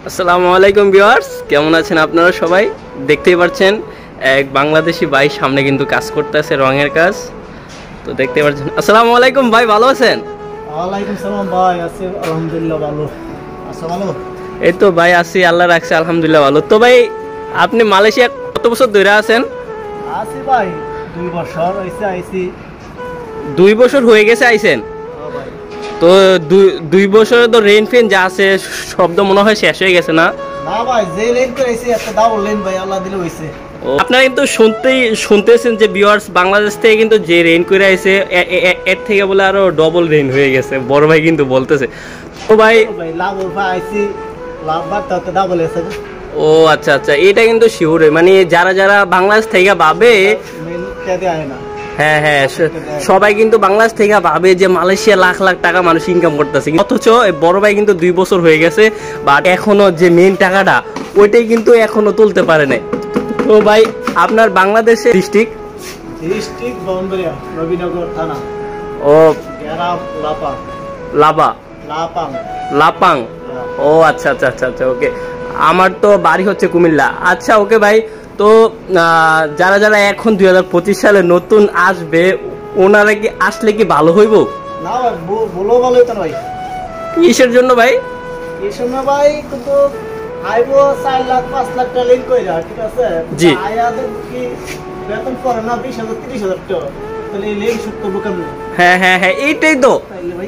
আসসালামু আলাইকুম ভিউয়ার্স, কেমন আছেন আপনারা সবাই? দেখতেই পাচ্ছেন এক বাংলাদেশি ভাই সামনে কিন্তু কাজ করতেছে, রঙের কাজ। তো দেখতে পাচ্ছেন। আসসালামু আলাইকুম ভাই, ভালো আছেন? ওয়ালাইকুম সালাম ভাই, আছি আলহামদুলিল্লাহ ভালো। আচ্ছা ভালো। এই তো ভাই আছি, আল্লাহ রাখছে, আলহামদুলিল্লাহ ভালো। তো ভাই আপনি মালয়েশিয়া কত বছর ধরে আছেন? আছি ভাই 2 বছর হইছে আইছি। 2 বছর হয়ে গেছে আইছেন? ভাই তো 2 বছরে তো রেন ফেন যা আছে শব্দ মনে হয় শেষ হয়ে গেছে না? না ভাই, যে লেন করে আইছি একটা ডাবল লেন ভাই, আল্লাহ দিলে হইছে। আপনারা কিন্তু শুনতেছেন যে ভিউয়ার্স, বাংলাদেশ থেকে কিন্তু যে রেন করে আইছে এর থেকে বলে আরো ডবল রেন হয়ে গেছে, বড় ভাই কিন্তু বলতেছে। তো ভাই লাভ ভাই আইছি, লাভ বাড়তে তো ডাবল এসে। ও আচ্ছা আচ্ছা, এটা কিন্তু শিওর, মানে যারা যারা বাংলাদেশ থেকে ভাবে, মেল কেদে আয় না। হ্যাঁ হ্যাঁ, সবাই কিন্তু বাংলাদেশ থেকে ভাবে যে মালয়েশিয়া লাখ লাখ টাকা মানুষ ইনকাম করতেছে, অথচ বড় ভাই কিন্তু 2 বছর হয়ে গেছে, বাট এখনো যে মেন টাকাটা ওইটাই কিন্তু এখনো তুলতে পারে নাই। তো ভাই আপনার বাংলাদেশের ডিস্ট্রিক্ট বম্বেরিয়া, নবীনগর থানা। ও গেরা লাপাং। লাবা লাপাং। লাপাং। ও আচ্ছা আচ্ছা আচ্ছা আচ্ছা, ওকে। আমার তো বাড়ি হচ্ছে কুমিল্লা। আচ্ছা ওকে ভাই, তো যারা যারা এখন 2025 সালে নতুন আসবে, ওনারা কি আসলে কি ভালো হইব? না ভাই, বলো ভালো হইতো না ভাই। কিসের জন্য ভাই? এই সময় ভাই কিন্তু আইবো 4 লাখ 5 লাখ টাকা লেন কইরা, ঠিক আছে? জি। আয়াদের কি বেতন পড়ে না 20,000 30,000 টাকা, তাহলে এই লেন শুট করবো কেমনে? হ্যাঁ হ্যাঁ হ্যাঁ, এইটাই তো। তাইলে ভাই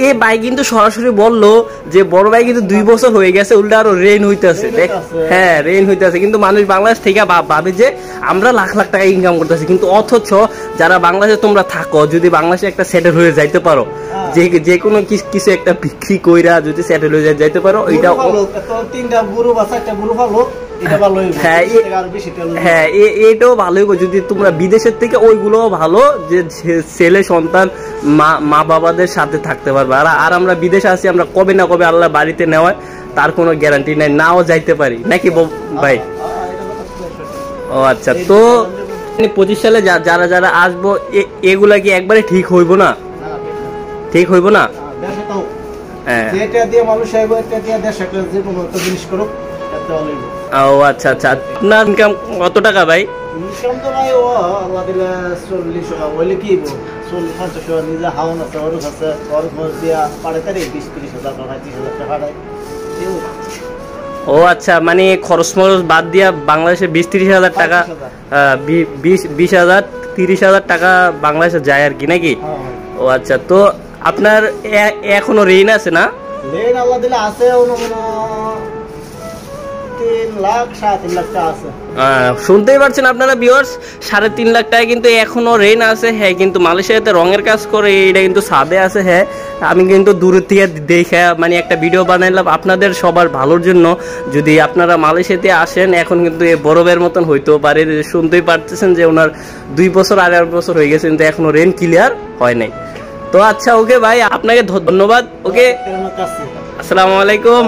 এই ভাই কিন্তু সরাসরি বললো যে বড় ভাই কিন্তু 2 বছর হয়ে গেছে, উল্টা আরো রেন হইতেছে। দেখ, হ্যাঁ রেন হইতেছে, কিন্তু মানুষ বাংলাদেশ থেকে ভাবে যে আমরা লাখ লাখ টাকা ইনকাম করতেছি, কিন্তু অথচ যারা বাংলাদেশে তোমরা থাকো, যদি বাংলাদেশে একটা সেটেল হয়ে যাইতে পারো, যে কোনো কিছু একটা বিক্রি কইরা যদি সেটেল হয়ে যাইতে পারো, এটা তিনটা বুড়ো বা চারটা বুড়ো ভালো, এটা ভালো হইব। হ্যাঁ এটাও ভালো হইব যদি তোমরা বিদেশের থেকে, ওইগুলোও ভালো যে ছেলে সন্তান মা বাবাদের সাথে থাকতে পারবে। আর আমরা বিদেশে আছি, আমরা কবে না কবে আল্লাহ বাড়িতে নেওয়ায় তার কোনো গ্যারান্টি নাই, নাও যাইতে পারি নাকি ভাই? ও আচ্ছা, তো 25 সালে যারা যারা আসবো, এগুলা কি একবারে ঠিক হইব না? ঠিক হইব না? হ্যাঁ, যেটা দিয়ে মানুষ আইব, এটা দিয়ে দেশ একটা যে কোনো একটা জিনিস করুক, এটা ভালো হইব। ও আচ্ছা আচ্ছা, আপনার ইনকাম কত টাকা ভাই? ইনকাম তো ভাই ও আল্লাহ দিলে 40 টাকা হইলে কি হইব? 40-50 টাকা নিজে হাওন আছে, ওর কাছে খরচ দিয়া পাড়ে তারে 20-30 হাজার টাকা 30,000 টাকা দেয়। ও আচ্ছা, মানে খরচ মরচ বাদ দিয়া বাংলাদেশে 20-30 হাজার টাকা, 20,000 30,000 টাকা বাংলাদেশে যায় আর কি নাকি? ও আচ্ছা, তো আপনার এখনো ঋণ আছে না? ঋণ আল্লাহ দিলে আছে, 3 লাখ 3.5 লাখ টাকা আছে। শুনতেই পারছেন আপনারা ভিউয়ার্স, 3.5 লাখ টাকা কিন্তু এখনো ঋণ আছে। হ্যাঁ, কিন্তু মালয়েশিয়াতে রঙের কাজ করে, এটা কিন্তু সাদে আছে। হ্যাঁ, আমি কিন্তু দূর থেকে দেখে মানে একটা ভিডিও বানাইলাম আপনাদের সবার ভালোর জন্য। যদি আপনারা মালয়েশিয়াতে আসেন, এখন কিন্তু এই বরফের মতন হইতেও পারে। শুনতেই পারতেছেন যে ওনার 2 বছর 2.5 বছর হয়ে গেছে, কিন্তু এখনো ঋণ ক্লিয়ার হয় নাই। তো আচ্ছা ওকে ভাই, আপনাকে ধন্যবাদ। ওকে, আসসালামু আলাইকুম।